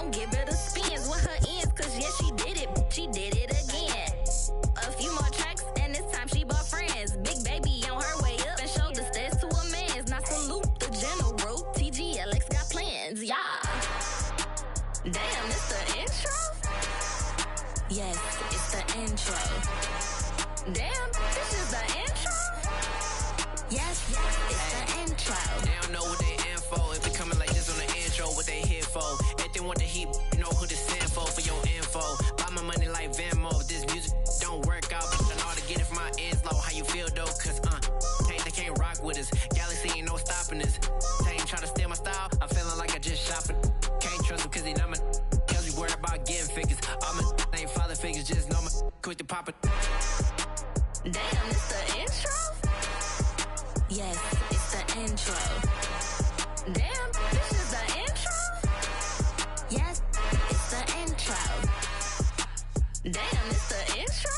gon' give it a spins with her ends, cause yeah, she did it again. A few more tracks, and this time she bought friends. Big baby on her way up and showed the stairs to a man's. Now salute the general, TGLX got plans, yeah. Damn, it's the intro? Yes, it's the intro. Damn, this is the intro? Yes, it's the intro. They don't know what they in for. If they coming like this on the intro, what they here for? If they want the heat, you know who to send for your info. Buy my money like Venmo. If this music don't work out, but I know how to get it from my ends low. How you feel though? Cause they can't rock with us. Galaxy ain't no stopping us. They ain't trying to steal my style. I'm feeling like I just shopping. Can't trust them cause they not my cause we worried about getting figures. All my ain't father figures, just know my quick to pop it. Damn, it's the intro? Yes, it's the intro. Damn, this is the intro? Yes, it's the intro. Damn, it's the intro?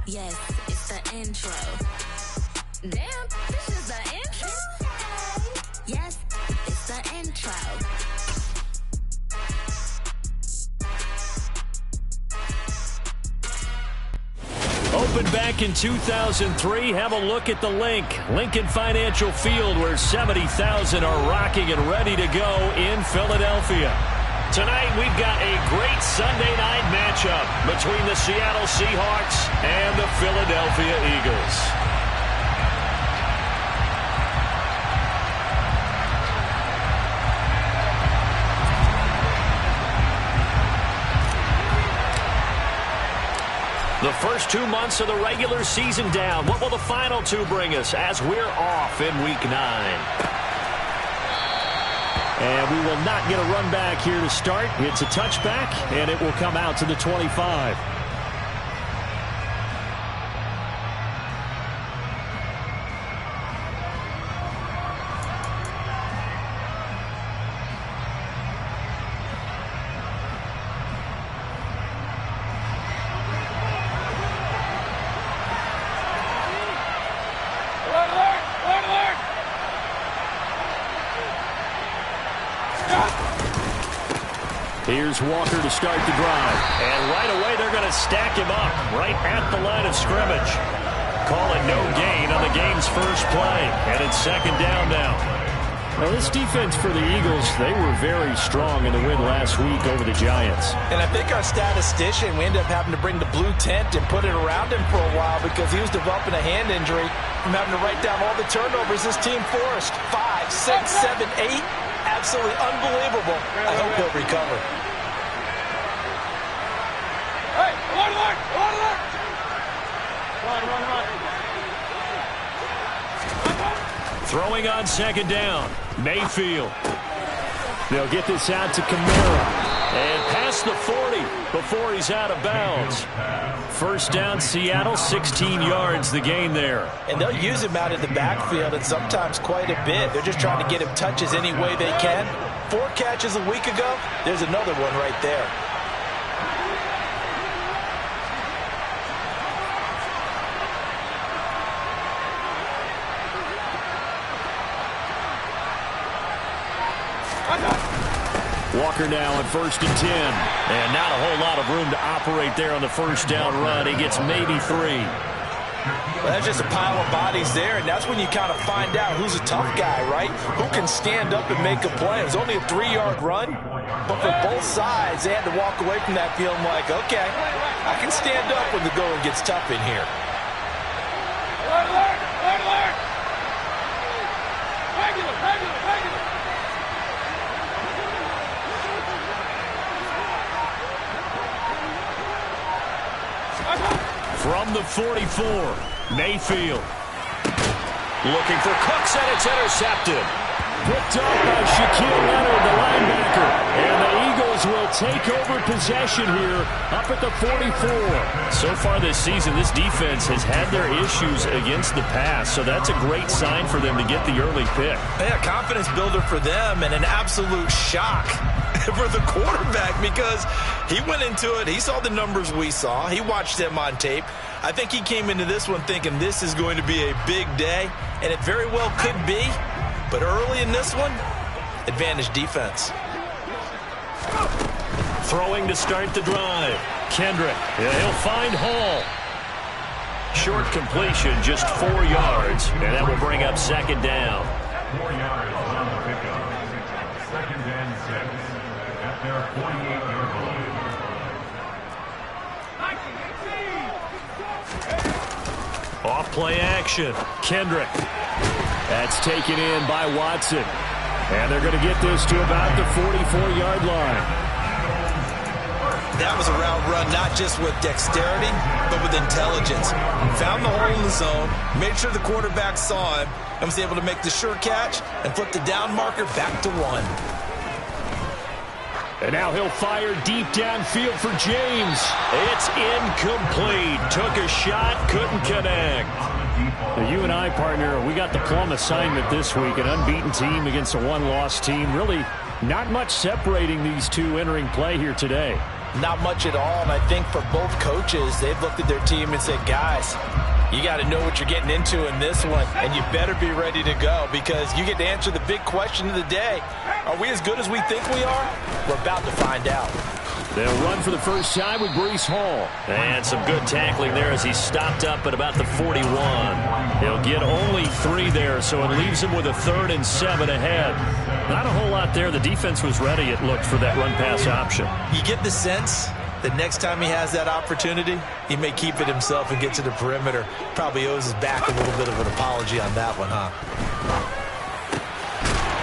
Yes, it's the intro. Damn, this is the intro? Yes, it's the intro. Opened back in 2003. Have a look at the link. Lincoln Financial Field, where 70,000 are rocking and ready to go in Philadelphia. Tonight, we've got a great Sunday night matchup between the Seattle Seahawks and the Philadelphia Eagles. The first 2 months of the regular season down. What will the final two bring us as we're off in Week 9? And we will not get a run back here to start. It's a touchback, and it will come out to the 25. Here's Walker to start the drive. And right away, they're going to stack him up right at the line of scrimmage. Call it no gain on the game's first play. And it's second down now. Now, this defense for the Eagles, they were very strong in the win last week over the Giants. And I think our statistician, we ended up having to bring the blue tent and put it around him for a while because he was developing a hand injury from having to write down all the turnovers this team forced. 5, 6, 7, 8. Absolutely unbelievable. I hope he'll recover. Hey, run. Throwing on second down. Mayfield. They'll get this out to Kamara. And past the 40 before he's out of bounds. First down, Seattle, 16 yards the gain there. And they'll use him out in the backfield, and sometimes quite a bit. They're just trying to get him touches any way they can. 4 catches a week ago. There's another one right there. Walker now at 1st and 10. And not a whole lot of room to operate there on the first down run. He gets maybe 3. Well, that's just a pile of bodies there, and that's when you kind of find out who's a tough guy, right? Who can stand up and make a play. It was only a 3-yard run, but for both sides, they had to walk away from that feeling like, okay, I can stand up when the going gets tough in here. Regular. From the 44, Mayfield. Looking for Cooks, and it's intercepted. Picked up by Shaquille Leonard, the linebacker. And the Eagles will take over possession here up at the 44. So far this season, this defense has had their issues against the pass, so that's a great sign for them to get the early pick. Yeah, confidence builder for them and an absolute shock for the quarterback because he went into it. He saw the numbers we saw. He watched them on tape. I think he came into this one thinking this is going to be a big day, and it very well could be. But early in this one, advantage defense. Throwing to start the drive. Kendrick. Yeah, he'll find Hall. Short completion, just 4 yards, and that will bring up second down. 4 yards on the pickup. Second and 6 at their 48-yard line. Off play action. Kendrick. That's taken in by Watson. And they're going to get this to about the 44-yard line. That was a route run not just with dexterity, but with intelligence. Found the hole in the zone, made sure the quarterback saw him, and was able to make the sure catch and flip the down marker back to 1. And now he'll fire deep downfield for James. It's incomplete. Took a shot, couldn't connect. Now, you and I, partner, we got the plum assignment this week. An unbeaten team against a one-loss team. Really not much separating these two entering play here today. Not much at all, and I think for both coaches, they've looked at their team and said, guys, you got to know what you're getting into in this one, and you better be ready to go because you get to answer the big question of the day. Are we as good as we think we are? We're about to find out. They'll run for the first time with Breece Hall. And some good tackling there as he stopped up at about the 41. He'll get only 3 there, so it leaves him with a 3rd and 7 ahead. Not a whole lot there. The defense was ready, it looked, for that run-pass option. You get the sense that next time he has that opportunity, he may keep it himself and get to the perimeter. Probably owes his back a little bit of an apology on that one, huh?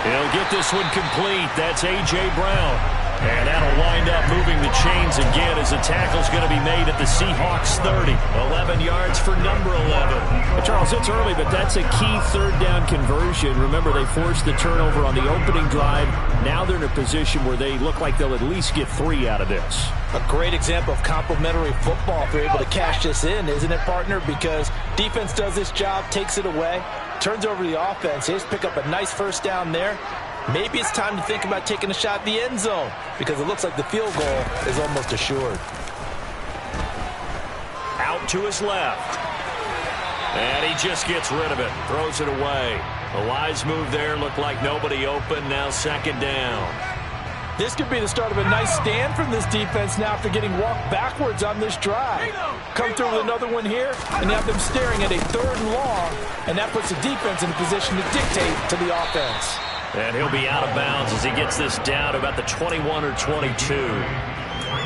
He'll get this one complete. That's A.J. Brown. And that'll wind up moving the chains again as the tackle's going to be made at the Seahawks 30. 11 yards for number 11. Charles, it's early, but that's a key third down conversion. Remember, they forced the turnover on the opening drive. Now they're in a position where they look like they'll at least get 3 out of this. A great example of complementary football if they're able to cash this in, isn't it, partner? Because defense does this job, takes it away, turns over the offense. They just pick up a nice first down there. Maybe it's time to think about taking a shot at the end zone because it looks like the field goal is almost assured. Out to his left. And he just gets rid of it. Throws it away. A wise move there. Looked like nobody open. Now second down. This could be the start of a nice stand from this defense now after getting walked backwards on this drive. Come through with another one here, and you have them staring at a 3rd and long, and that puts the defense in a position to dictate to the offense. And he'll be out of bounds as he gets this down to about the 21 or 22.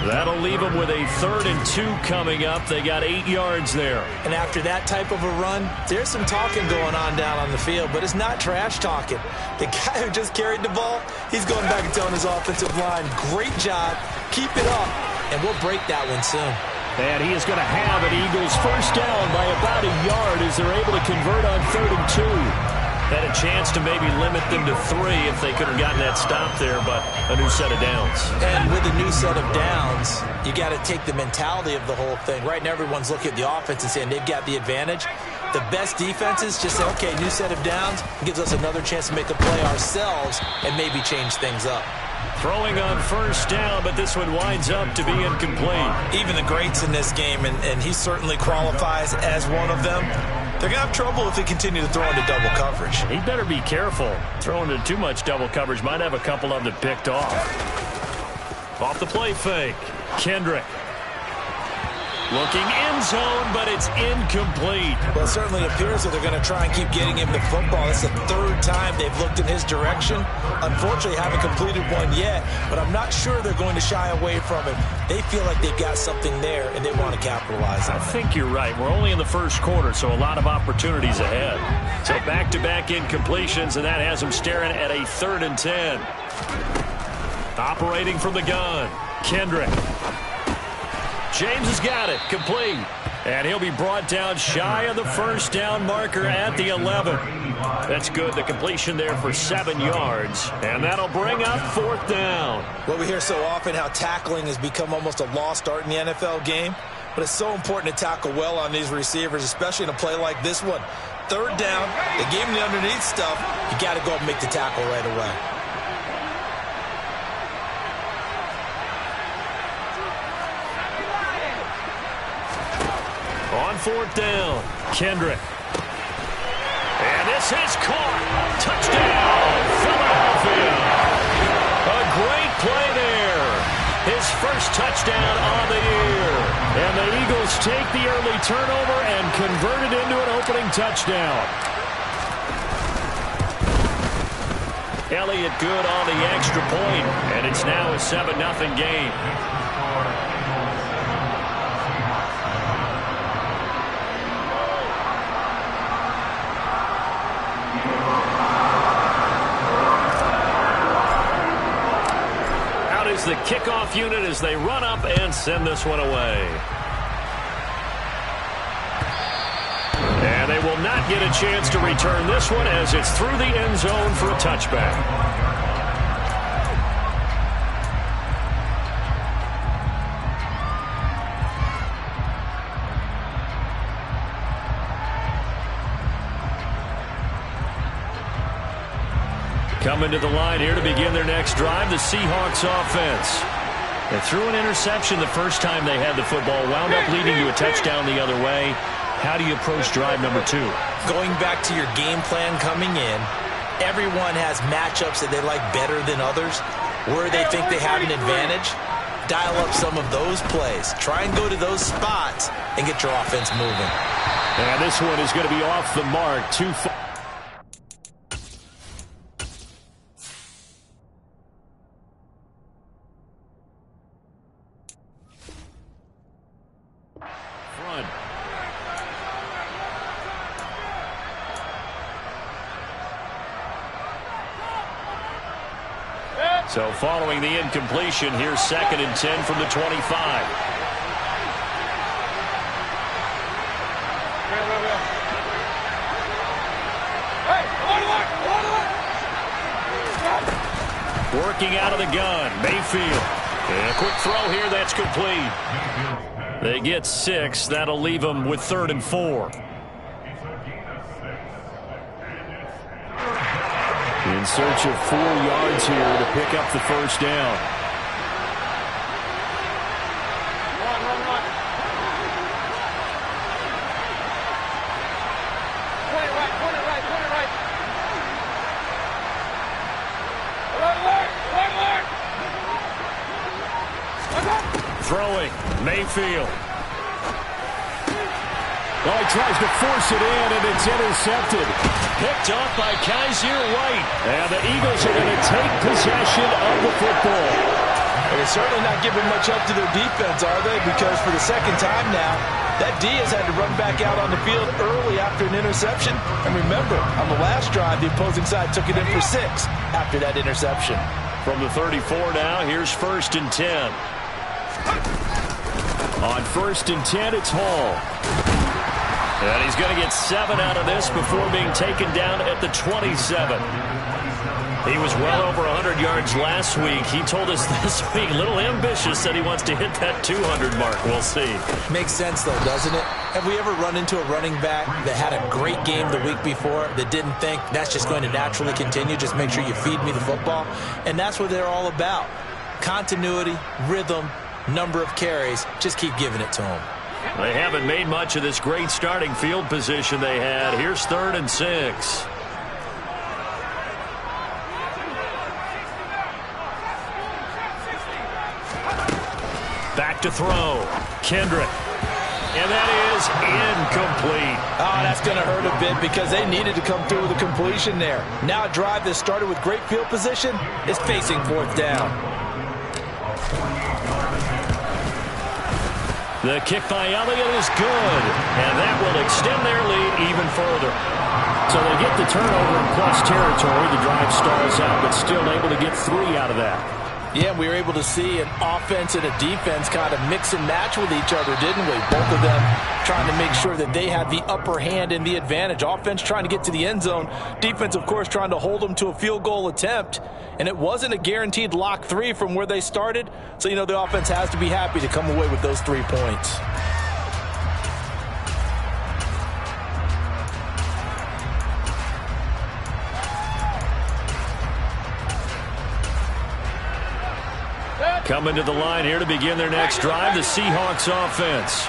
That'll leave him with a 3rd and 2 coming up. They got 8 yards there. And after that type of a run, there's some talking going on down on the field, but it's not trash talking. The guy who just carried the ball, he's going back and telling his offensive line, great job, keep it up, and we'll break that one soon. And he is going to have an Eagles first down by about a yard as they're able to convert on 3rd and 2. Had a chance to maybe limit them to 3 if they could have gotten that stop there, but a new set of downs. And with a new set of downs, you got to take the mentality of the whole thing. Right now, everyone's looking at the offense and saying they've got the advantage. The best defenses just say, okay, new set of downs, gives us another chance to make a play ourselves and maybe change things up. Throwing on first down, but this one winds up to be incomplete. Even the greats in this game, and he certainly qualifies as one of them, they're going to have trouble if they continue to throw into double coverage. He better be careful. Throwing into too much double coverage might have a couple of them picked off. Off the play fake. Kendrick. Looking end zone, but it's incomplete. Well, it certainly appears that they're going to try and keep getting him the football. It's the 3rd time they've looked in his direction. Unfortunately, haven't completed one yet, but I'm not sure they're going to shy away from it. They feel like they've got something there, and they want to capitalize on it. I think you're right. We're only in the first quarter, so a lot of opportunities ahead. So back-to-back incompletions, and that has them staring at a 3rd and 10. Operating from the gun, Kendrick. James has got it, complete. And he'll be brought down shy of the first down marker at the 11. That's good, the completion there for 7 yards. And that'll bring up 4th down. Well, we hear so often how tackling has become almost a lost art in the NFL game. But it's so important to tackle well on these receivers, especially in a play like this one. 3rd down, they gave him the underneath stuff. You got to go up and make the tackle right away. On 4th down, Kendrick. And this is caught. Touchdown, Philadelphia. A great play there. His first touchdown on the year. And the Eagles take the early turnover and convert it into an opening touchdown. Elliott good on the extra point, and it's now a 7-0 game. Out is the kickoff unit as they run up and send this one away. And they will not get a chance to return this one as it's through the end zone for a touchback. Coming to the line here to begin their next drive, the Seahawks offense. They threw an interception the first time they had the football, wound up leading to a touchdown the other way. How do you approach drive number 2? Going back to your game plan coming in, everyone has matchups that they like better than others. Where they think they have an advantage, dial up some of those plays. Try and go to those spots and get your offense moving. And this one is going to be off the mark. Too far. So following the incompletion, here's 2nd and 10 from the 25. Working out of the gun, Mayfield. And a quick throw here, that's complete. They get 6. That'll leave them with 3rd and 4. In search of 4 yards here to pick up the first down. Throwing, Mayfield. Oh, he tries to force it in, and it's intercepted. Picked off by Kaiser White. And the Eagles are going to take possession of the football. They're certainly not giving much up to their defense, are they? Because for the second time now, that D has had to run back out on the field early after an interception. And remember, on the last drive, the opposing side took it in for 6 after that interception. From the 34 now, here's 1st and 10. On 1st and 10, it's Hall. And he's going to get 7 out of this before being taken down at the 27. He was well over 100 yards last week. He told us this week, a little ambitious, said he wants to hit that 200 mark. We'll see. Makes sense, though, doesn't it? Have we ever run into a running back that had a great game the week before that didn't think that's just going to naturally continue? Just make sure you feed me the football. And that's what they're all about. Continuity, rhythm, number of carries. Just keep giving it to them. They haven't made much of this great starting field position they had. Here's 3rd and 6. Back to throw. Kendrick. And that is incomplete. Oh, that's going to hurt a bit because they needed to come through with a completion there. Now a drive that started with great field position is facing 4th down. The kick by Elliott is good, and that will extend their lead even further. So they get the turnover in plus territory. The drive stalls out, but still able to get 3 out of that. Yeah, we were able to see an offense and a defense kind of mix and match with each other, didn't we? Both of them trying to make sure that they had the upper hand and the advantage. Offense trying to get to the end zone. Defense, of course, trying to hold them to a field goal attempt. And it wasn't a guaranteed lock 3 from where they started. So, you know, the offense has to be happy to come away with those 3 points. Coming to the line here to begin their next drive, the Seahawks offense.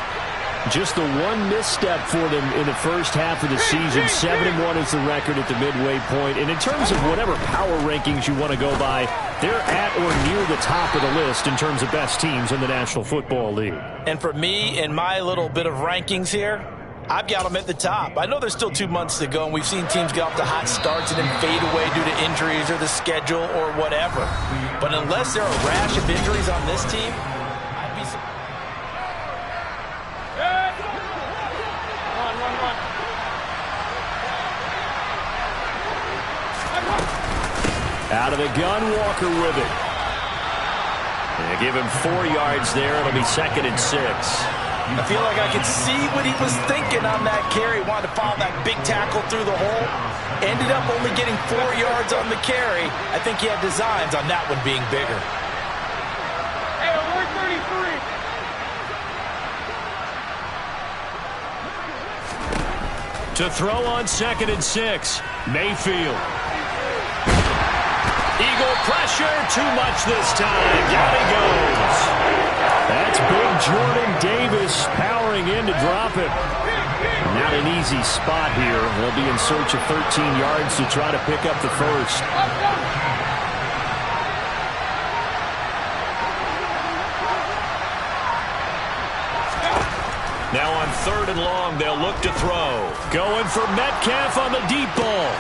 Just the one misstep for them in the first half of the season. 7-1 is the record at the midway point. And in terms of whatever power rankings you want to go by, they're at or near the top of the list in terms of best teams in the National Football League. And for me, in my little bit of rankings here, I've got them at the top. I know there's still 2 months to go, and we've seen teams get off to hot starts and then fade away due to injuries or the schedule or whatever. But unless there are a rash of injuries on this team, I'd be surprised. Out of the gun, Walker with it. They give him 4 yards there. It'll be 2nd and 6. I feel like I could see what he was thinking on that carry. Wanted to follow that big tackle through the hole. Ended up only getting 4 yards on the carry. I think he had designs on that one being bigger. Hey, we're 33. To throw on 2nd and 6. Mayfield. Eagle pressure, too much this time. Down he goes. That's big Jordan Davis powering in to drop it. Not an easy spot here. We'll be in search of 13 yards to try to pick up the first. Now on 3rd and long, they'll look to throw. Going for Metcalf on the deep ball.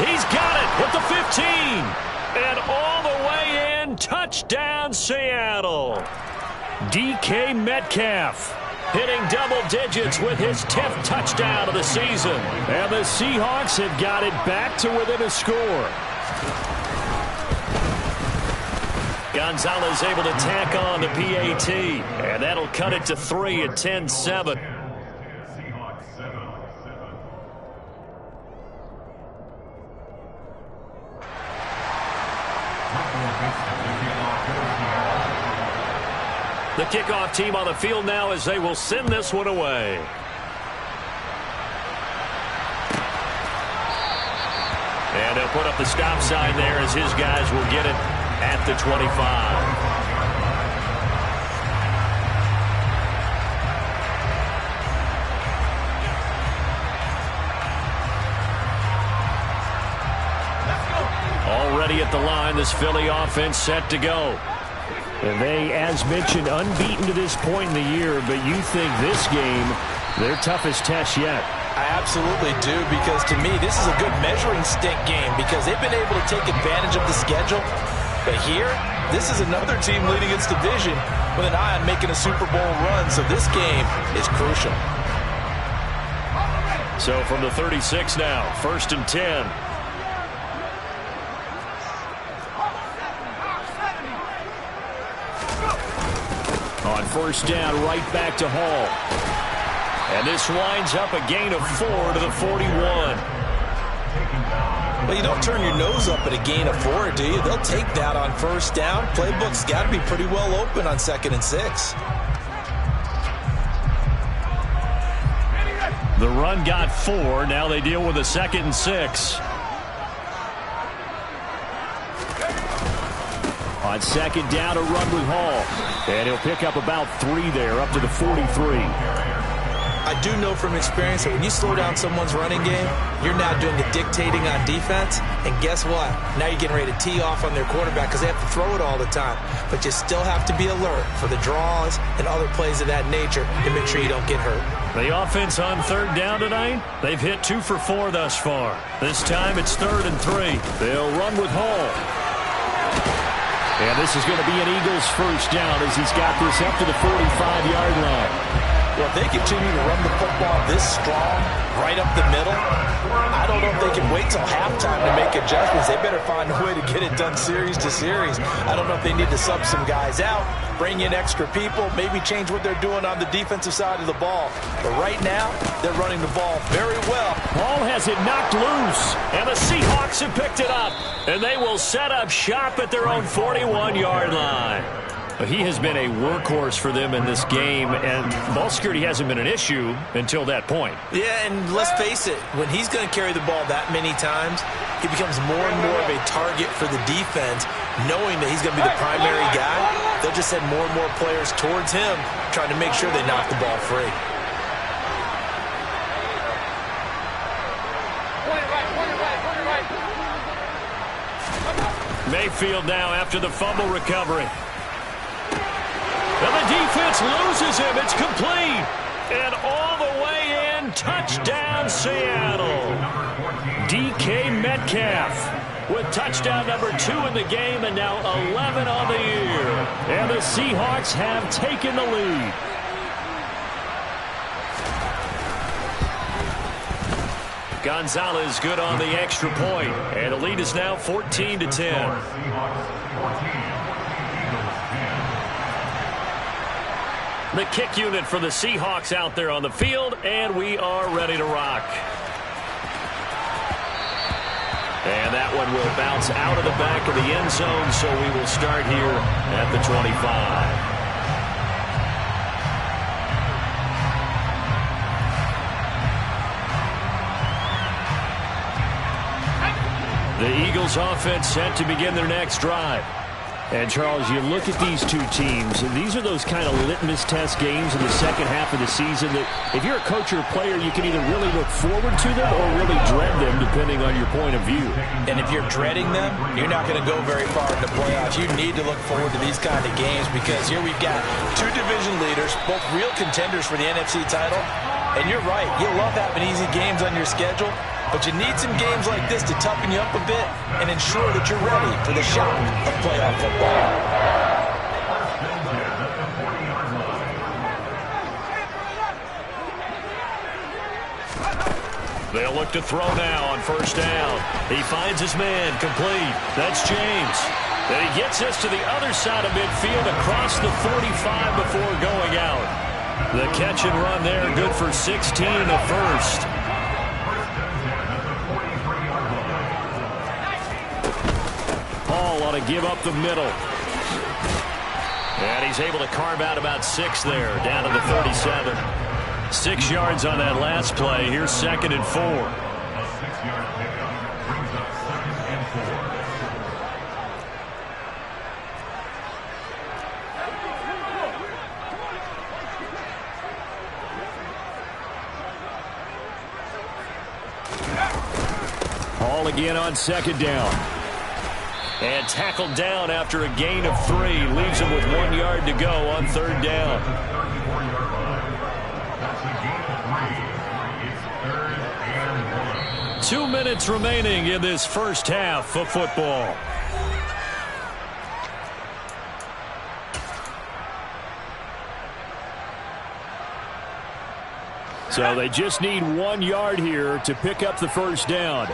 He's got it with the 15. And all the way in, touchdown Seattle. DK Metcalf hitting double digits with his 10th touchdown of the season. And the Seahawks have got it back to within a score. Gonzalez able to tack on the PAT. And that'll cut it to 3 at 10-7. The kickoff team on the field now as they will send this one away. And they'll put up the stop sign there as his guys will get it at the 25. Already at the line, this Philly offense set to go. And they, as mentioned, unbeaten to this point in the year, but you think this game, their toughest test yet. I absolutely do, because to me, this is a good measuring stick game because they've been able to take advantage of the schedule. But here, this is another team leading its division with an eye on making a Super Bowl run, so this game is crucial. So from the 36 now, 1st and 10. On 1st down, right back to Hall. And this winds up a gain of 4 to the 41. Well, you don't turn your nose up at a gain of 4, do you? They'll take that on 1st down. Playbook's got to be pretty well open on 2nd and 6. The run got 4. Now they deal with a 2nd and 6. On 2nd down, a run with Hall. And he'll pick up about 3 there, up to the 43. I do know from experience that when you slow down someone's running game, you're now doing the dictating on defense. And guess what? Now you're getting ready to tee off on their quarterback because they have to throw it all the time. But you still have to be alert for the draws and other plays of that nature to make sure you don't get hurt. The offense on 3rd down tonight, they've hit 2 for 4 thus far. This time it's 3rd and 3. They'll run with Hall. And this is going to be an Eagles 1st down as he's got this up to the 45-yard line. Well, if they continue to run the football this strong, right up the middle, I don't know if they can wait till halftime to make adjustments. They better find a way to get it done series to series. I don't know if they need to sub some guys out, bring in extra people, maybe change what they're doing on the defensive side of the ball. But right now, they're running the ball very well. Ball has it knocked loose, and the Seahawks have picked it up. And they will set up shop at their own 41-yard line. He has been a workhorse for them in this game, and ball security hasn't been an issue until that point. Yeah, and let's face it, when he's going to carry the ball that many times, he becomes more and more of a target for the defense, knowing that he's going to be the primary guy. They'll just send more and more players towards him, trying to make sure they knock the ball free. Mayfield now after the fumble recovery. And the defense loses him. It's complete. And all the way in, touchdown Seattle. DK Metcalf with touchdown number 2 in the game and now 11 on the year. And the Seahawks have taken the lead. Gonzalez good on the extra point, and the lead is now 14-10. The kick unit for the Seahawks out there on the field, and we are ready to rock. And that one will bounce out of the back of the end zone, so we will start here at the 25. The Eagles offense set to begin their next drive. And, Charles, you look at these two teams, and these are those kind of litmus test games in the second half of the season that if you're a coach or a player, you can either really look forward to them or really dread them, depending on your point of view. And if you're dreading them, you're not going to go very far in the playoffs. You need to look forward to these kind of games because here we've got two division leaders, both real contenders for the NFC title. And you're right, you love having easy games on your schedule, but you need some games like this to toughen you up a bit and ensure that you're ready for the shock of playoff football. They'll look to throw now on first down. He finds his man, complete. That's James. Then he gets us to the other side of midfield across the 45 before going out. The catch and run there, good for 16 and a first. Paul ought to give up the middle. And he's able to carve out about 6 there, down to the 37. 6 yards on that last play. Here's 2nd and 4. A 6-yard pickup brings up 2nd and 4. Paul again on 2nd down. And tackled down after a gain of 3. Leaves him with 1 yard to go on 3rd down. That's a gain of 3. It's 3rd and 1. 2 minutes remaining in this first half of football. So they just need 1 yard here to pick up the first down.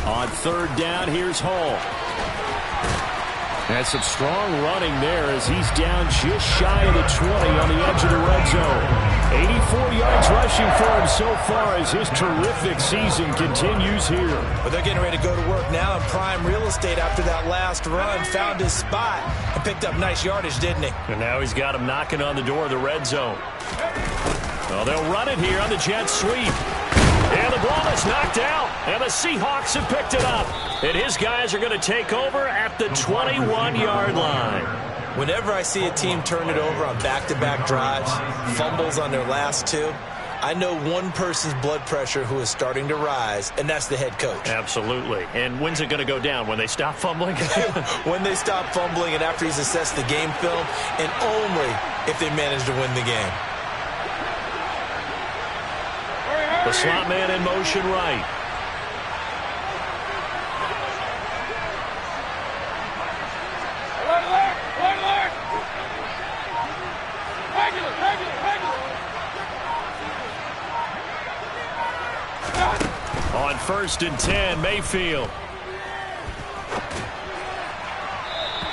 On 3rd down, here's Hall. That's some strong running there as he's down just shy of the 20 on the edge of the red zone. 84 yards rushing for him so far as his terrific season continues here. But they're getting ready to go to work now in prime real estate after that last run. Found his spot and picked up nice yardage, didn't he? And now he's got him knocking on the door of the red zone. Well, they'll run it here on the jet sweep. And the ball is knocked out, and the Seahawks have picked it up. And his guys are going to take over at the 21-yard line. Whenever I see a team turn it over on back-to-back drives, fumbles on their last 2, I know one person's blood pressure who is starting to rise, and that's the head coach. Absolutely. And when's it going to go down? When they stop fumbling? When they stop fumbling and after he's assessed the game film, and only if they manage to win the game. The slot man in motion right. On 1st and 10, Mayfield.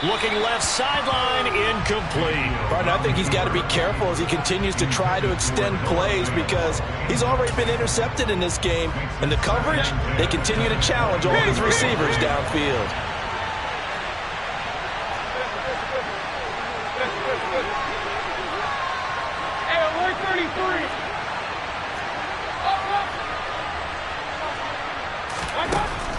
Looking left sideline, incomplete. Partner, I think he's got to be careful as he continues to try to extend plays because he's already been intercepted in this game. And the coverage, they continue to challenge all of his receivers downfield. Hey, alert 33.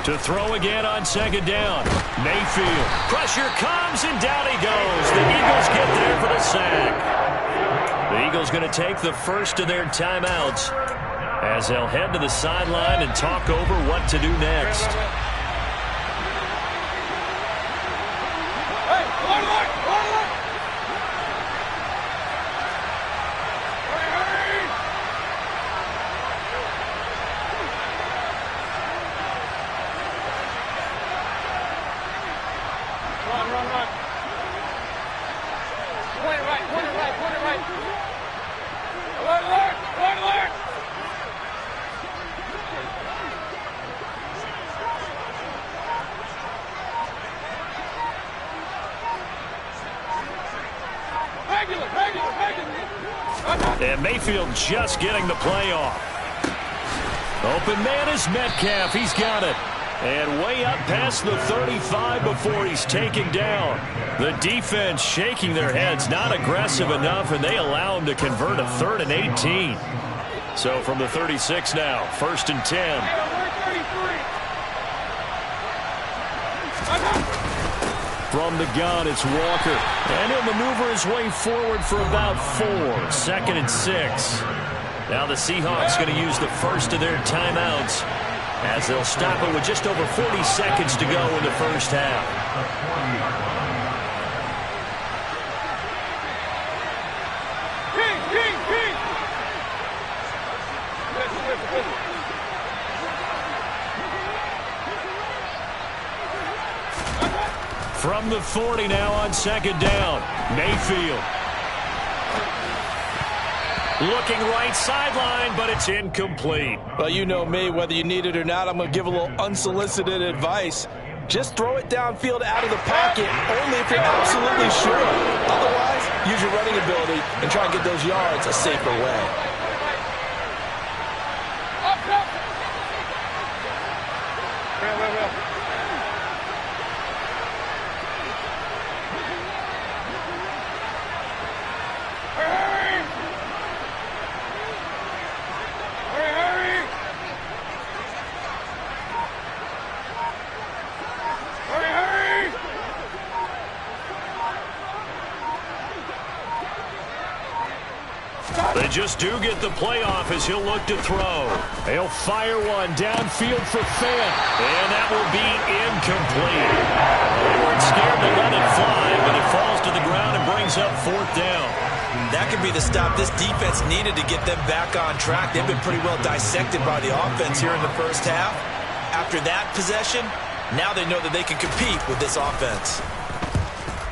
To throw again on 2nd down. Mayfield. Pressure comes, and down he goes. The Eagles get there for the sack. The Eagles going to take the first of their timeouts. as they'll head to the sideline and talk over what to do next. And Mayfield just getting the play off. Open man is Metcalf. He's got it. And way up past the 35 before he's taken down. The defense shaking their heads, not aggressive enough, and they allow him to convert a 3rd and 18. So from the 36 now, 1st and 10. From the gun, it's Walker. And he'll maneuver his way forward for about 4. 2nd and 6. Now the Seahawks going to use the first of their timeouts as they'll stop it with just over 40 seconds to go in the first half. From the 40 now on 2nd down, Mayfield. Looking right sideline, but it's incomplete. Well, you know me, whether you need it or not, I'm going to give a little unsolicited advice. Just throw it downfield out of the pocket, only if you're absolutely sure. Otherwise, use your running ability and try and get those yards a safer way. They just do get the playoff as he'll look to throw. He'll fire one downfield for Fant, and that will be incomplete. They weren't scared to let it fly, but it falls to the ground and brings up 4th down. That could be the stop this defense needed to get them back on track. They've been pretty well dissected by the offense here in the first half. After that possession, now they know that they can compete with this offense.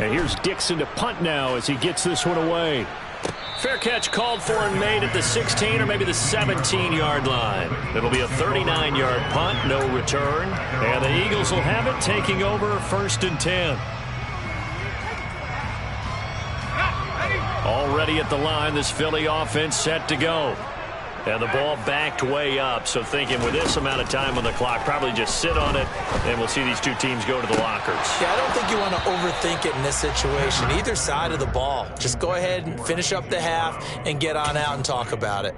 And here's Dixon to punt now as he gets this one away. Fair catch called for and made at the 16 or maybe the 17-yard line. It'll be a 39-yard punt, no return. And the Eagles will have it, taking over 1st and 10. Already at the line, this Philly offense set to go. And the ball backed way up, so thinking with this amount of time on the clock, probably just sit on it, and we'll see these two teams go to the lockers. Yeah, I don't think you want to overthink it in this situation. Either side of the ball. Just go ahead and finish up the half and get on out and talk about it.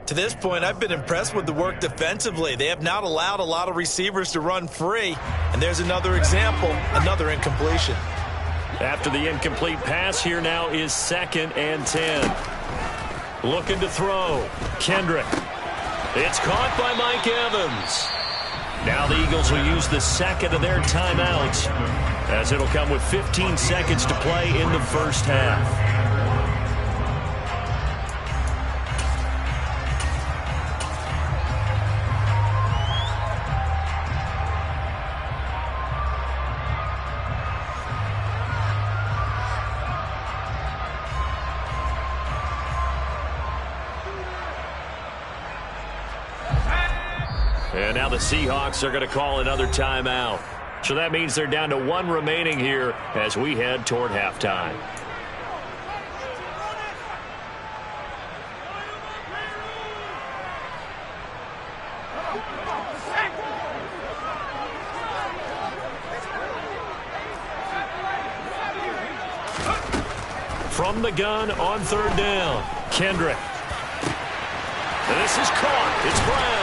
To this point, I've been impressed with the work defensively. They have not allowed a lot of receivers to run free. And there's another example, another incompletion. After the incomplete pass, here now is 2nd and 10. Looking to throw. Kendrick. It's caught by Mike Evans. Now the Eagles will use the 2nd of their timeouts as it'll come with 15 seconds to play in the first half. And now the Seahawks are going to call another timeout. So that means they're down to 1 remaining here as we head toward halftime. From the gun on 3rd down, Kendrick. And this is caught. It's Brown.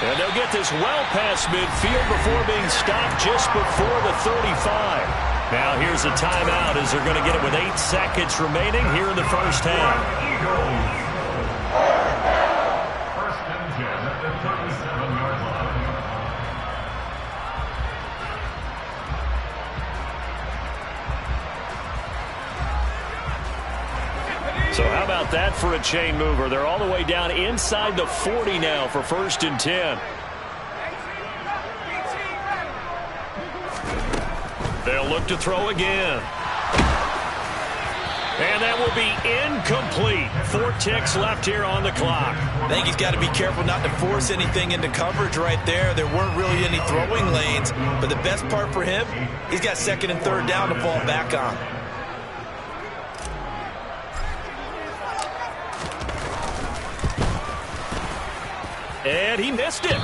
And they'll get this well past midfield before being stopped just before the 35. Now here's a timeout as they're going to get it with 8 seconds remaining here in the first half. First and 10. about that for a chain mover? They're all the way down inside the 40 now for 1st and 10. They'll look to throw again. And that will be incomplete. 4 ticks left here on the clock. I think he's got to be careful not to force anything into coverage right there. There weren't really any throwing lanes, but the best part for him, he's got 2nd and 3rd down to fall back on. And he missed it.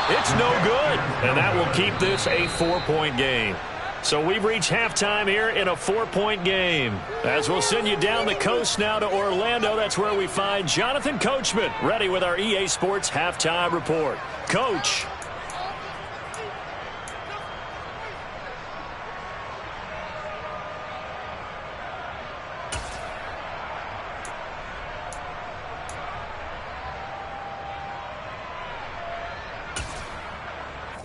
It's no good. And that will keep this a 4-point game. So we've reached halftime here in a 4-point game. As we'll send you down the coast now to Orlando, that's where we find Jonathan Coachman, ready with our EA Sports Halftime Report. Coach.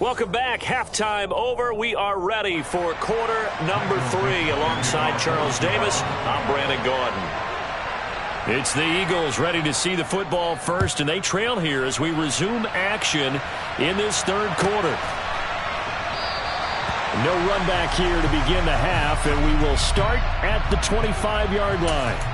Welcome back. Halftime over. We are ready for quarter number 3. Alongside Charles Davis, I'm Brandon Gordon. It's the Eagles ready to see the football first, and they trail here as we resume action in this 3rd quarter. No run back here to begin the half, and we will start at the 25-yard line.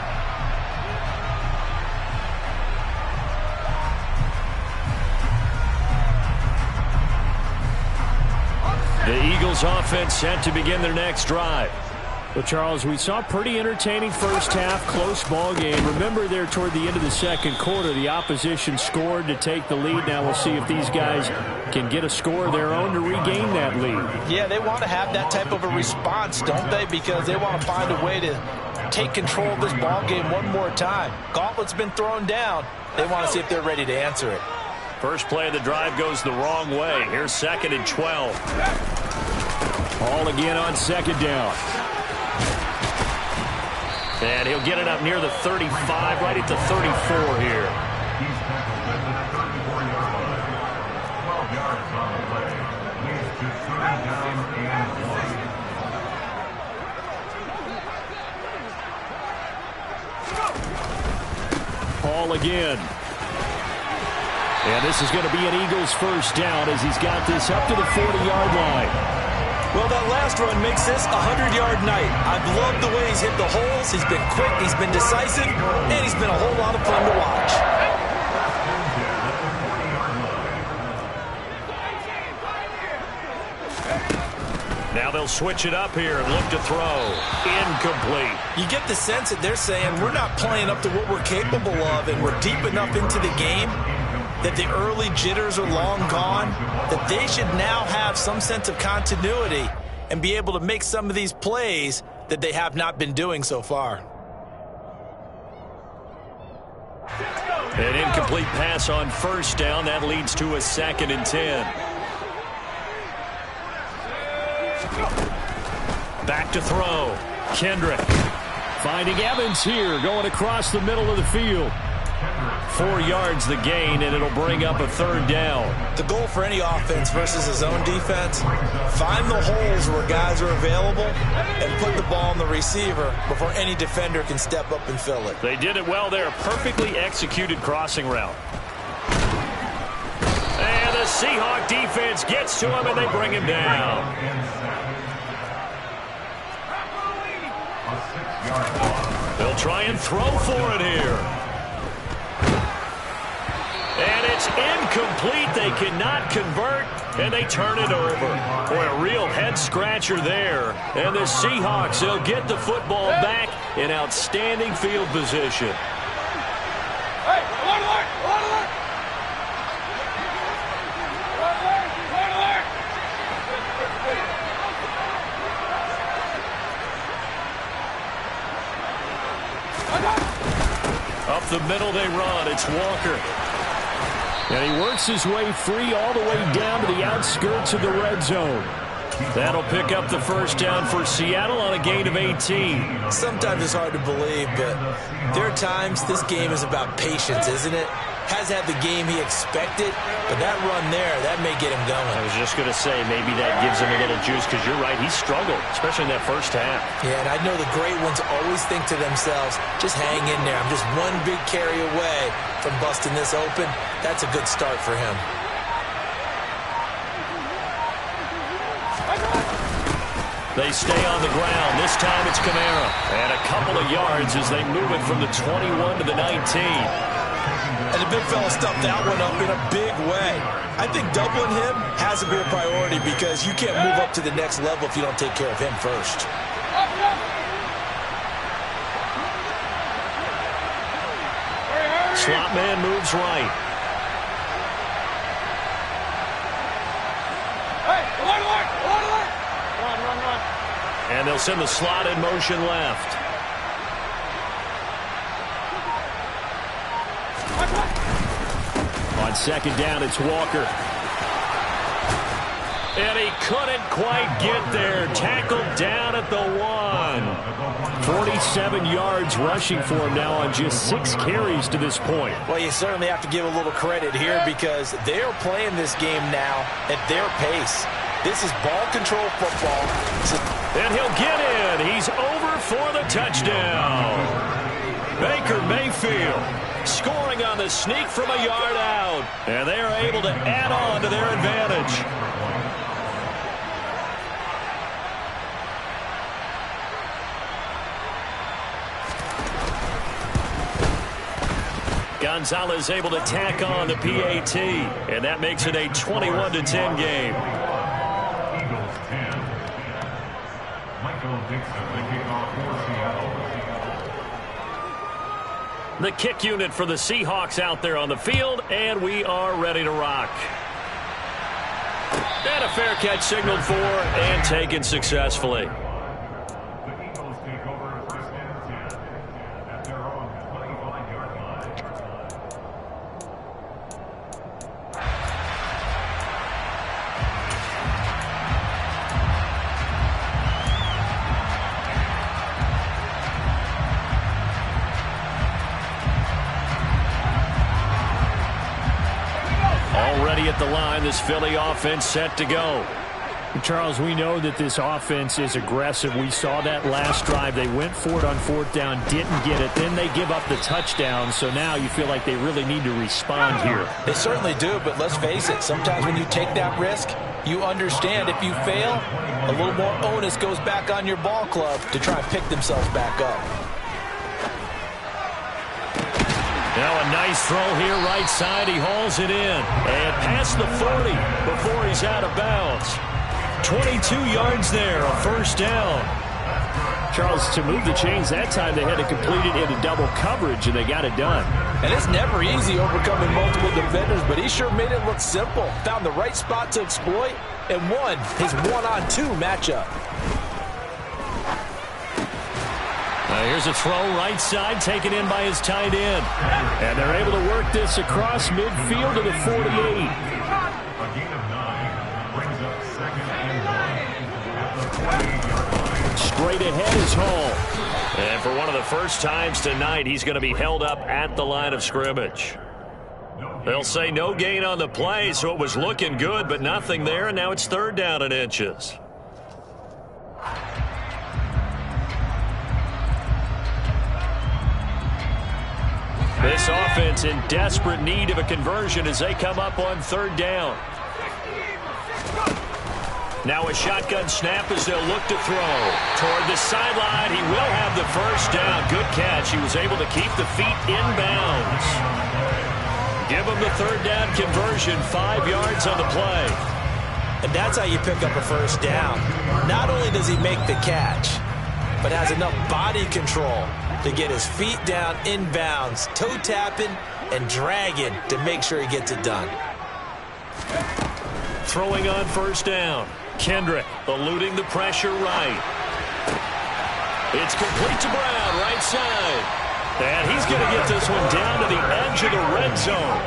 The Eagles offense set to begin their next drive. Well, Charles, we saw a pretty entertaining first half, close ball game. Remember there toward the end of the 2nd quarter, the opposition scored to take the lead. Now we'll see if these guys can get a score of their own to regain that lead. Yeah, they want to have that type of a response, don't they? Because they want to find a way to take control of this ball game one more time. Gauntlet's been thrown down. They want to see if they're ready to answer it. First play of the drive goes the wrong way. Here's 2nd and 12. All again on 2nd down. And he'll get it up near the 35, right at the 34 here. He's tackled at the 34-yard line. 12 yards on the play. Leads to 3rd down and 1. Paul again. And this is going to be an Eagles first down as he's got this up to the 40-yard line. Well, that last run makes this a 100-yard night. I've loved the way he's hit the holes. He's been quick, he's been decisive, and he's been a whole lot of fun to watch. Now they'll switch it up here and look to throw. Incomplete. You get the sense that they're saying we're not playing up to what we're capable of, and we're deep enough into the game that the early jitters are long gone, that they should now have some sense of continuity and be able to make some of these plays that they have not been doing so far. An incomplete pass on 1st down. That leads to a 2nd and 10. Back to throw. Kendrick finding Evans here, going across the middle of the field. 4 yards the gain, and it'll bring up a 3rd down. The goal for any offense versus his own defense, find the holes where guys are available and put the ball on the receiver before any defender can step up and fill it. They did it well there. Perfectly executed crossing route. And the Seahawk defense gets to him, and they bring him down. They'll try and throw for it here. And it's incomplete. They cannot convert, and they turn it over. Boy, a real head-scratcher there. And the Seahawks, they'll get the football back in outstanding field position. Hey, alert, alert, alert, alert. Up the middle they run. It's Walker. And he works his way free all the way down to the outskirts of the red zone. That'll pick up the 1st down for Seattle on a gain of 18. Sometimes it's hard to believe, but there are times this game is about patience, isn't it? hasn't had the game he expected, but that run there, that may get him going. I was just going to say, maybe that gives him a little juice, because you're right, he struggled, especially in that first half. Yeah, and I know the great ones always think to themselves, just hang in there. I'm just one big carry away from busting this open. That's a good start for him. They stay on the ground. This time it's Kamara. And a couple of yards as they move it from the 21 to the 19. And the big fella stuffed that one up in a big way. I think doubling him has to be a priority because you can't move up to the next level if you don't take care of him first. Slot man moves right. And they'll send the slot in motion left. On second down, it's Walker. And he couldn't quite get there. Tackled down at the 1. 47 yards rushing for him now on just 6 carries to this point. Well, you certainly have to give a little credit here because they're playing this game now at their pace. This is ball control football. And he'll get in. He's over for the touchdown. Baker Mayfield scoring on the sneak from a yard out. And they are able to add on to their advantage. Gonzalez able to tack on the PAT. And that makes it a 21-10 game. The kick unit for the Seahawks out there on the field, and we are ready to rock. And a fair catch signaled for and taken successfully. The Eagles take over first and 10 at their own 25-yard line. Already at the line, this Philly offense set to go. Charles, we know that this offense is aggressive. We saw that last drive. They went for it on fourth down, didn't get it. Then they give up the touchdown. So now you feel like they really need to respond here. They certainly do, but let's face it. Sometimes when you take that risk, you understand if you fail, a little more onus goes back on your ball club to try and pick themselves back up. Now a nice throw here right side. He hauls it in. And past the 40 before he's out of bounds. 22 yards there, a first down. Charles, to move the chains that time, they had to complete it into double coverage, and they got it done. And it's never easy overcoming multiple defenders, but he sure made it look simple. Found the right spot to exploit and won his one-on-two matchup. Here's a throw right side taken in by his tight end. And they're able to work this across midfield to the 48. A gain of 9 brings up second and 1 at the 20-yard line. Straight ahead is Hall. And for one of the first times tonight, he's going to be held up at the line of scrimmage. They'll say no gain on the play, so it was looking good, but nothing there, and now it's third down and inches. This offense in desperate need of a conversion as they come up on third down. Now a shotgun snap as they'll look to throw. Toward the sideline, he will have the first down. Good catch. He was able to keep the feet in bounds. Give him the third down conversion, 5 yards on the play. And that's how you pick up a first down. Not only does he make the catch, but has enough body control to get his feet down in bounds, toe tapping and dragging to make sure he gets it done. Throwing on first down. Kendrick eluding the pressure right. It's complete to Brown, right side. And he's going to get this one down to the edge of the red zone.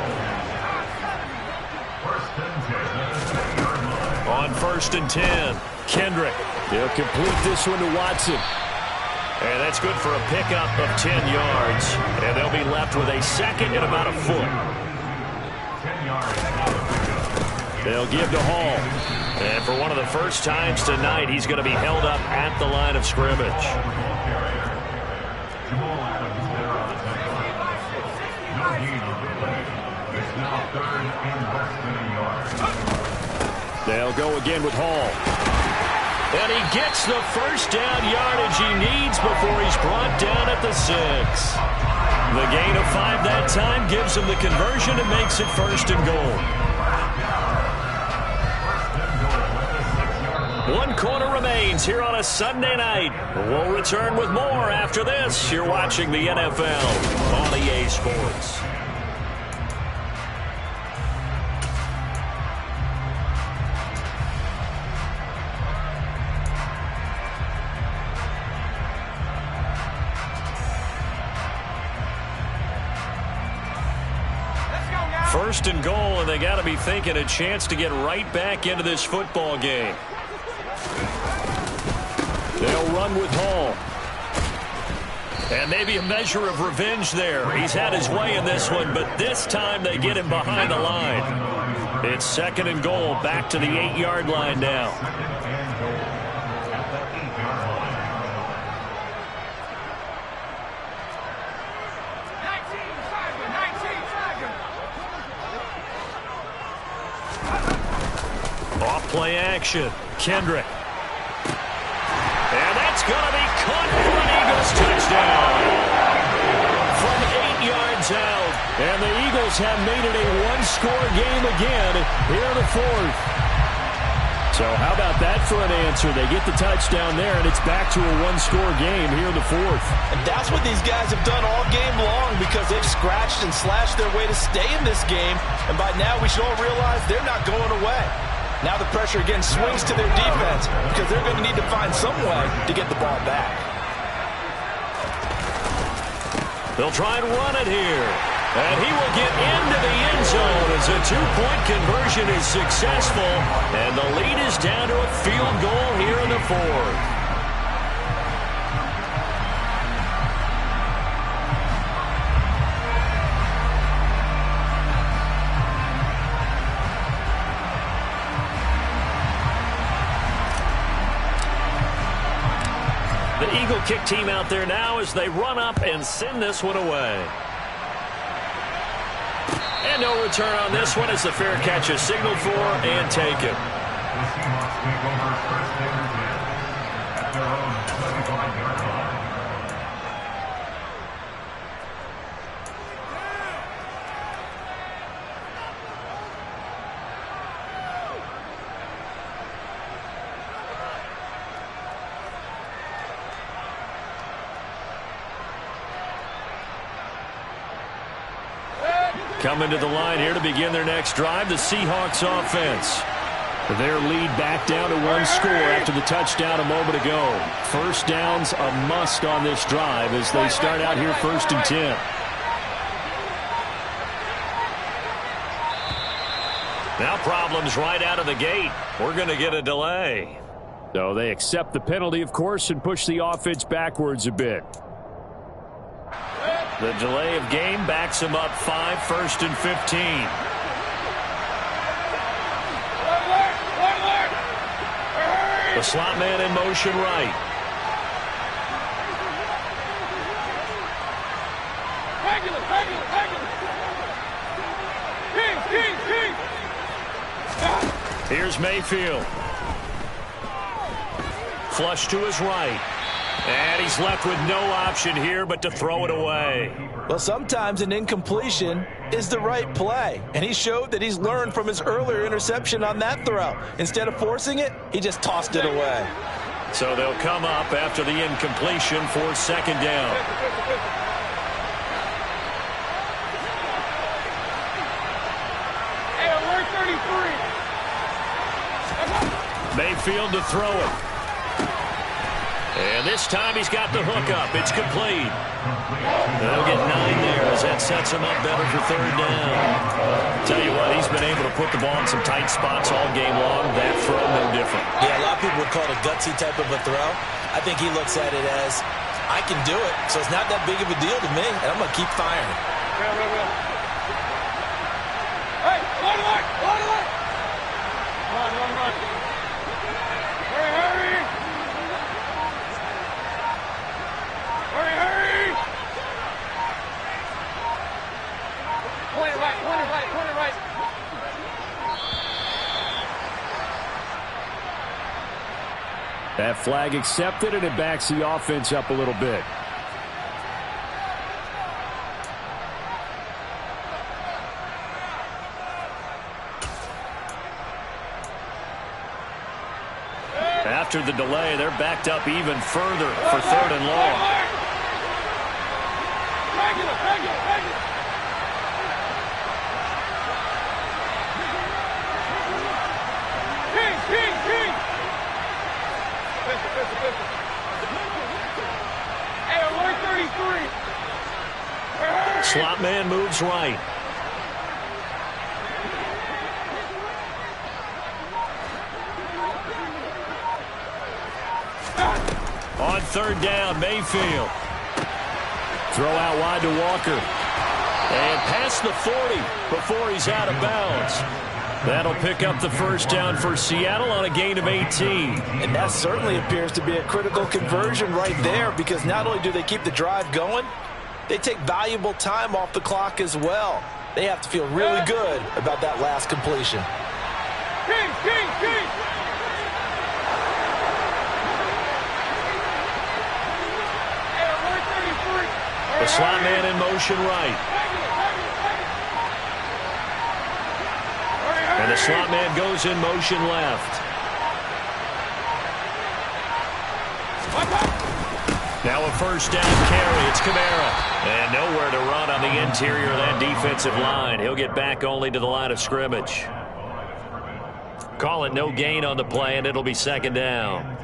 On first and 10, Kendrick. He'll complete this one to Watson. And that's good for a pickup of 10 yards. And they'll be left with a second and about a foot. 10 yards on the pickup. They'll give to Hall. And for one of the first times tonight, he's going to be held up at the line of scrimmage. They'll go again with Hall. And he gets the first down yardage he needs before he's brought down at the 6. The gain of 5 that time gives him the conversion and makes it 1st and goal. 1 quarter remains here on a Sunday night. We'll return with more after this. You're watching the NFL on EA Sports. First and goal, and they got to be thinking a chance to get right back into this football game. They'll run with Hall. And maybe a measure of revenge there. He's had his way in this one, but this time they get him behind the line. It's 2nd and goal, back to the 8-yard line now. Play action. Kendrick. And that's going to be caught for an Eagles touchdown. From 8 yards out. And the Eagles have made it a 1-score game again here in the 4th. So how about that for an answer? They get the touchdown there, and it's back to a 1-score game here in the 4th. And that's what these guys have done all game long because they've scratched and slashed their way to stay in this game. And by now we should all realize they're not going away. Now the pressure again swings to their defense because they're going to need to find some way to get the ball back. They'll try and run it here. And he will get into the end zone as a 2-point conversion is successful. And the lead is down to a field goal here in the 4th. The Eagle kick team out there now as they run up and send this one away. And no return on this one as the fair catch is signaled for and taken. The Seahawks take over 1st and 10 at their own 75-yard line. Coming to the line here to begin their next drive, the Seahawks offense. Their lead back down to 1 score after the touchdown a moment ago. First down's a must on this drive as they start out here 1st and 10. Now problems right out of the gate. We're going to get a delay. So they accept the penalty, of course, and push the offense backwards a bit. The delay of game backs him up 5, 1st and 15. The slot man in motion right. Here's Mayfield. Flush to his right. And he's left with no option here but to throw it away. Well, sometimes an incompletion is the right play. And he showed that he's learned from his earlier interception on that throw. Instead of forcing it, he just tossed it away. So they'll come up after the incompletion for 2nd down. Hey, alert 33. Mayfield to throw it. And this time he's got the hook up. It's complete. They'll get 9 there as that sets him up better for 3rd down. Tell you what, he's been able to put the ball in some tight spots all game long. That throw, no different. Yeah, a lot of people would call it a gutsy type of a throw. I think he looks at it as, I can do it, so it's not that big of a deal to me, and I'm going to keep firing. Hey, Run. Hurry! Hurry! Point it right. That flag accepted, and it backs the offense up a little bit. After the delay, they're backed up even further for 3rd and long. Regular. King. Pistol. Hey, alert 33. Slot man moves right. On 3rd down, Mayfield. Throw out wide to Walker. And past the 40 before he's out of bounds. That'll pick up the 1st down for Seattle on a gain of 18. And that certainly appears to be a critical conversion right there, because not only do they keep the drive going, they take valuable time off the clock as well. They have to feel really good about that last completion. King. The slot man in motion right. And the slot man goes in motion left. Now a 1st down carry. It's Kamara. And nowhere to run on the interior of that defensive line. He'll get back only to the line of scrimmage. Call it no gain on the play, and it'll be 2nd down.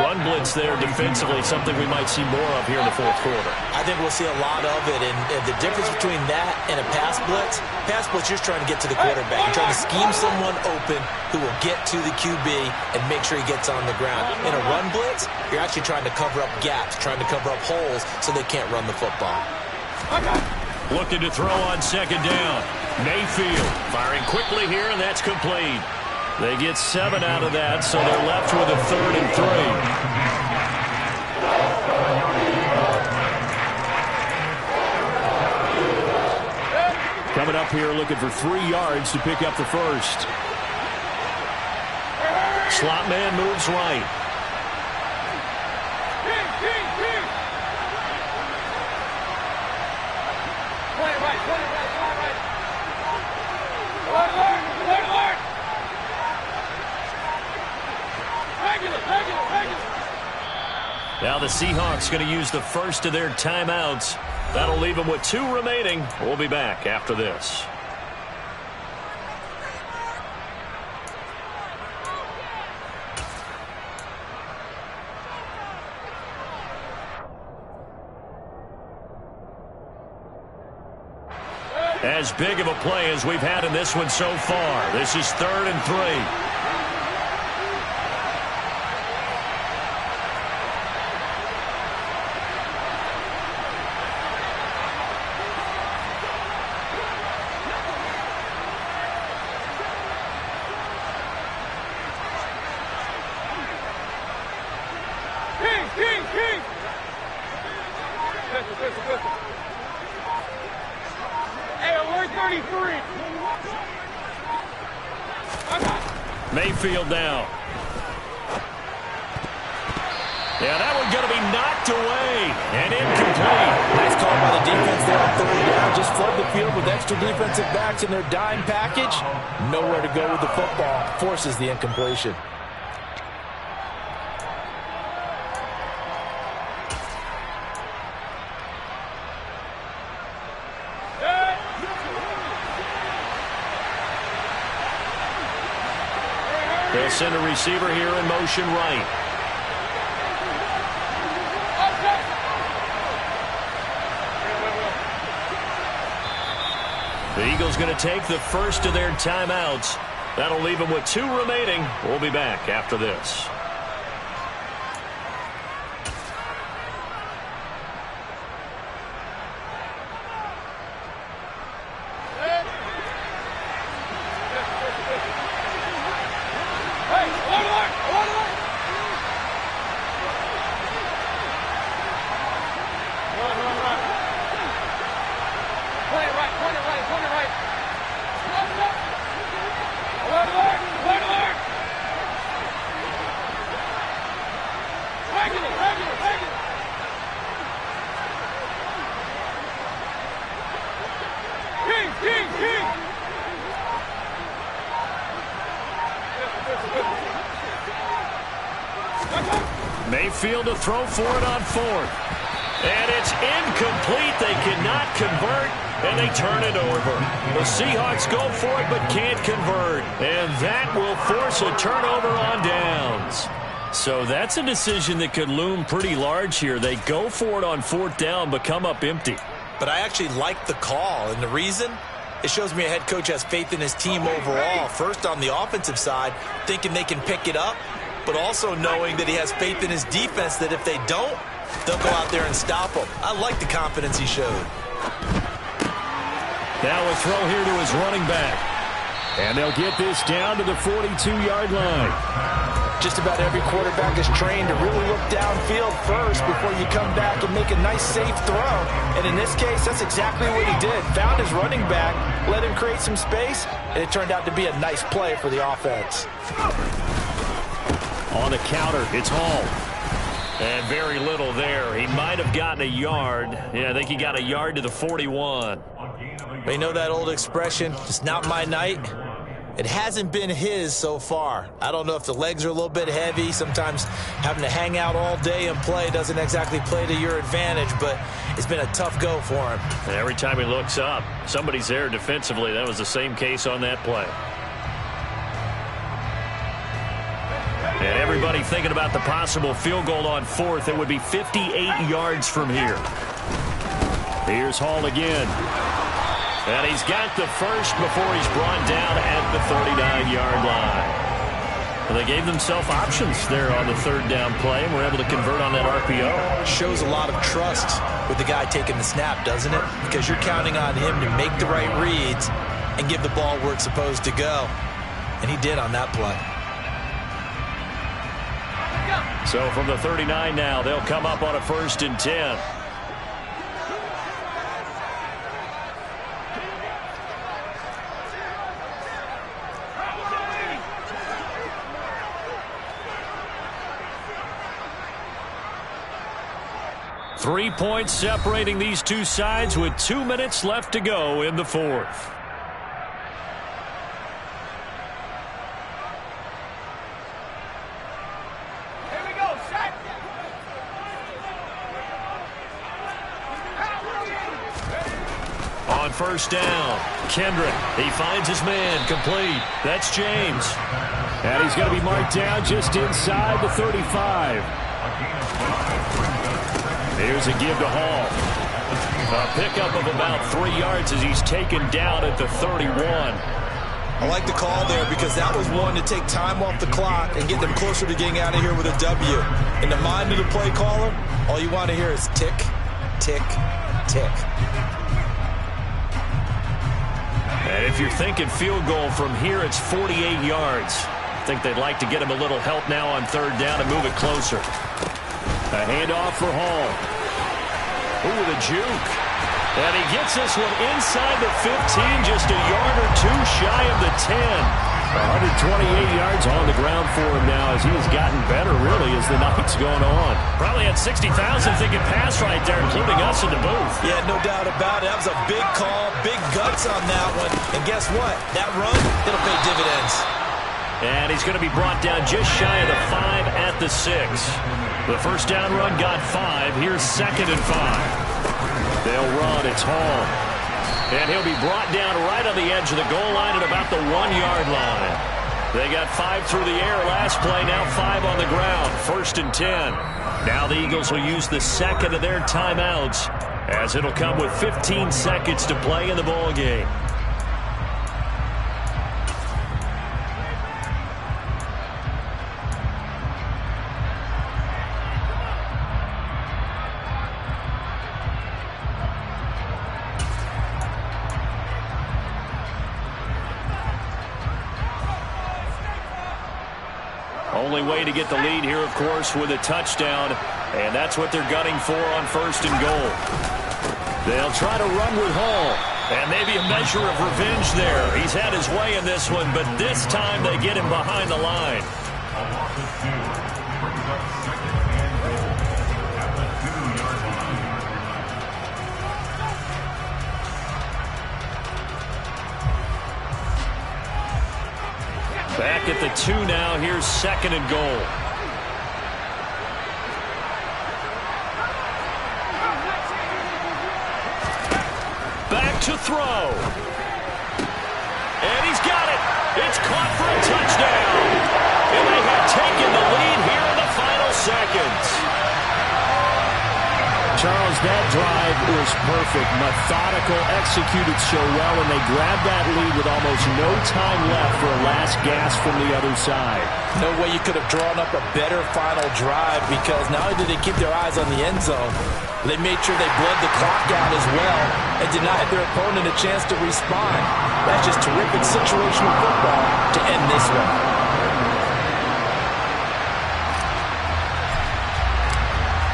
Run blitz there defensively, something we might see more of here in the 4th quarter. I think we'll see a lot of it, and the difference between that and a pass blitz, you're just trying to get to the quarterback. You're trying to scheme someone open who will get to the QB and make sure he gets on the ground. In a run blitz, you're actually trying to cover up gaps, trying to cover up holes so they can't run the football. Looking to throw on 2nd down. Mayfield firing quickly here, and that's complete. They get 7 out of that, so they're left with a 3rd and 3. Coming up here looking for 3 yards to pick up the 1st. Slot man moves right. Now the Seahawks going to use the first of their timeouts. That'll leave them with 2 remaining. We'll be back after this. As big of a play as we've had in this one so far. This is 3rd and 3. Mayfield now. Yeah, that one's going to be knocked away and incomplete. Nice call by the defense there on 3rd down. Just flood the field with extra defensive backs in their dime package. Nowhere to go with the football. Forces the incompletion. They'll send a receiver here in motion right. The Eagles going to take the first of their timeouts. That'll leave them with 2 remaining. We'll be back after this. field to throw for it on fourth. And it's incomplete. They cannot convert, and they turn it over. The Seahawks go for it but can't convert. And that will force a turnover on downs. So that's a decision that could loom pretty large here. They go for it on fourth down but come up empty. But I actually like the call, and the reason? It shows me a head coach has faith in his team overall. First on the offensive side, thinking they can pick it up, but also knowing that he has faith in his defense that if they don't, they'll go out there and stop him. I like the confidence he showed. Now a throw here to his running back. And they'll get this down to the 42-yard line. Just about every quarterback is trained to really look downfield first before you come back and make a nice, safe throw. And in this case, that's exactly what he did. Found his running back, let him create some space, and it turned out to be a nice play for the offense. On the counter, it's Hall. And very little there. He might have gotten a yard. Yeah, I think he got a yard to the 41. They know that old expression, it's not my night. It hasn't been his so far. I don't know if the legs are a little bit heavy. Sometimes having to hang out all day and play doesn't exactly play to your advantage, but it's been a tough go for him. And every time he looks up, somebody's there defensively. That was the same case on that play. And everybody thinking about the possible field goal on fourth. It would be 58 yards from here. Here's Hall again. And he's got the first before he's brought down at the 39-yard line. And they gave themselves options there on the third down play and were able to convert on that RPO. Shows a lot of trust with the guy taking the snap, doesn't it? Because you're counting on him to make the right reads and give the ball where it's supposed to go. And he did on that play. So from the 39 now, they'll come up on a 1st and 10. Three points separating these two sides with 2 minutes left to go in the fourth. Here we go, set. On first down, Kendrick, he finds his man, complete. That's James. And he's going to be marked down just inside the 35. Here's a give to Hall. A pickup of about 3 yards as he's taken down at the 31. I like the call there because that was one to take time off the clock and get them closer to getting out of here with a W. In the mind of the play caller, all you want to hear is tick, tick, tick. And if you're thinking field goal from here, it's 48 yards. I think they'd like to get him a little help now on third down and move it closer. A handoff for Hall. Ooh, with a juke. And he gets this one inside the 15, just a yard or two shy of the 10. 128 yards on the ground for him now as he has gotten better, really, as the night's going on. Probably had 60,000 thinking pass right there, including us in the booth. Yeah, no doubt about it. That was a big call, big guts on that one. And guess what? That run, it'll pay dividends. And he's going to be brought down just shy of the 5 at the 6. The first down run got 5. Here's 2nd and 5. They'll run. It's Hall. And he'll be brought down right on the edge of the goal line at about the 1-yard line. They got 5 through the air last play, now 5 on the ground. 1st and 10. Now the Eagles will use the second of their timeouts as it'll come with 15 seconds to play in the ball game. Only way to get the lead here, of course, with a touchdown, and that's what they're gunning for on 1st and goal. They'll try to run with Hall, and maybe a measure of revenge there. He's had his way in this one, but this time they get him behind the line. Back at the 2 now. Here's 2nd and goal. to throw. And he's got it. It's caught for a touchdown. And they have taken the lead here in the final seconds. Charles, that drive was perfect. Methodical, executed so well, and they grabbed that lead with almost no time left for a last gasp from the other side. No way you could have drawn up a better final drive, because not only did they keep their eyes on the end zone, they made sure they bled the clock out as well and denied their opponent a chance to respond. That's just terrific situational football to end this one.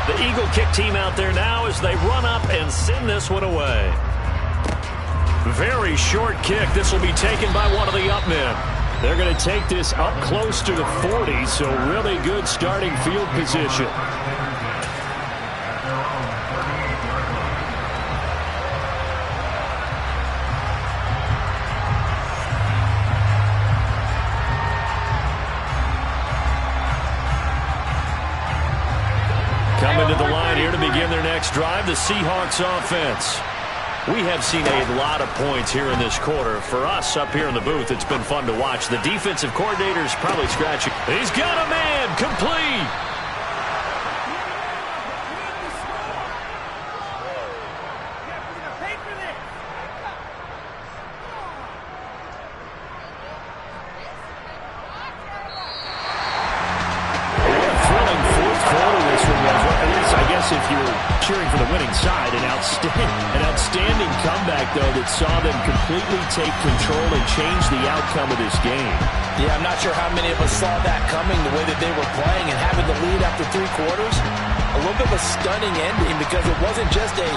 The Eagle kick team out there now as they run up and send this one away. Very short kick. This will be taken by one of the up men. They're going to take this up close to the 40, so really good starting field position. Coming to the line here to begin their next drive, the Seahawks offense. We have seen a lot of points here in this quarter. For us up here in the booth, it's been fun to watch. The defensive coordinator's probably scratching. He's got a man, complete. If you're cheering for the winning side, an outstanding comeback, though, that saw them completely take control and change the outcome of this game. Yeah, I'm not sure how many of us saw that coming, the way that they were playing and having the lead after 3 quarters. A little bit of a stunning ending, because it wasn't just a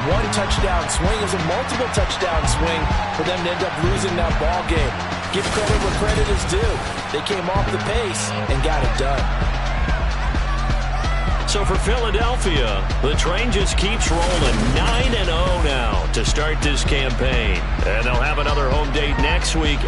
one-touchdown swing. It was a multiple touchdown swing for them to end up losing that ball game. Give credit where credit is due. They came off the pace and got it done. So for Philadelphia, the train just keeps rolling 9-0 now to start this campaign. And they'll have another home date next week.